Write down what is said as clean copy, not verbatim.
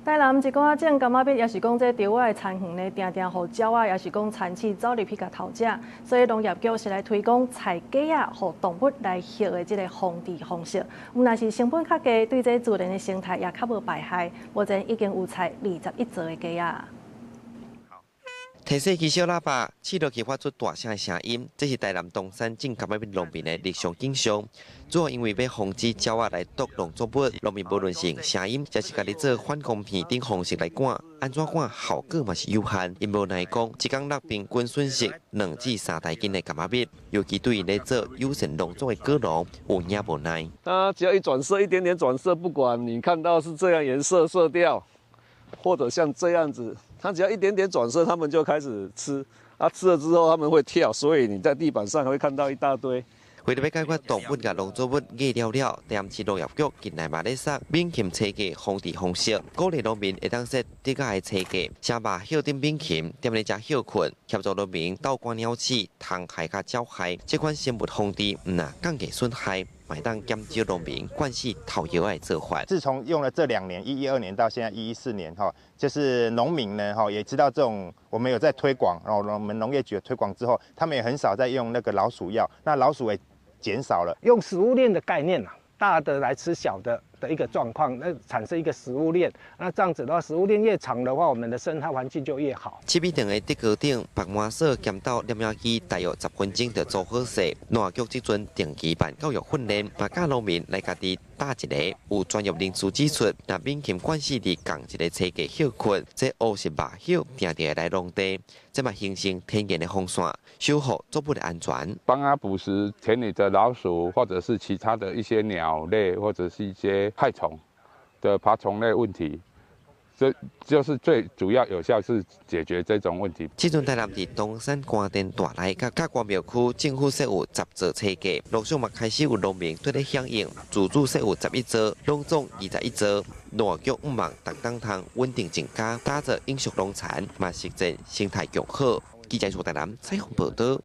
台南一寡种柑仔蜜，也是讲这稻仔的田园呢，定定互鸟仔，也是讲田鼠走入去甲偷食，所以农业局是来推广采鸡仔，互动物来吸的这个防治方式。若是成本较低，对这自然的生态也较无败害。目前已经有采21座的鸡仔。提示机小喇叭，试落去发出大声的声音，这是台南东山种柑仔蜜农民的日常景象。主要因为要防止鸟仔来毒农作物，农民无论是声音，也是家己做反光片等方式来赶，安怎赶效果嘛是有限。因无奈讲，一工落平均损失2至3台斤的柑仔蜜，尤其对于咧做有线农作的果农有影无奈。它只要一转色，一点点转色，不管你看到是这样颜色色调，或者像这样子。 它只要一点点转色，它们就开始吃。啊，吃了之后它们会跳，所以你在地板上还会看到一大堆。为了要解决动物甲农作物饿了，台南市农业局近来嘛咧设免禽车价防治方式，鼓励农民会当设低价的车价，先把叶顶免禽，踮咧只叶困，协助农民倒关鸟鼠、虫害甲鸟害，这款生物防治唔呐降低损害。 买当减少农民惯系讨药的做法。自从用了这2年，112年到现在114年哈，就是农民呢哈也知道这种我们有在推广，然后我们农业局的推广之后，他们也很少在用那个老鼠药，那老鼠也减少了。用食物链的概念啊，大的来吃小的一个状况，那产生一个食物链。那这样子的话，食物链越长的话，我们的生态环境就越好。7米长的地高顶白麻扫减到黏牙机，大约10分钟就做好势。农业局即阵定期办教育训练，把教农民来家己搭一个有专业人士指出，那免禽惯势伫共一个车价休困，这乌是麻叶定定来农地，这嘛形成天然的风扇，守护作物的安全。帮它捕食田里的老鼠，或者是其他的一些鸟类，或者是一些害虫的爬虫类问题。 这就是最主要有效是解决这种问题。即阵台南伫东山官殿大内甲甲关庙区政府设有10座车架，陆续嘛开始有农民对咧响应，自主设有11座，拢总21座。农业局毋望逐当通稳定增加，打造永续农产，嘛实践生态共好。记者从台南采访报道。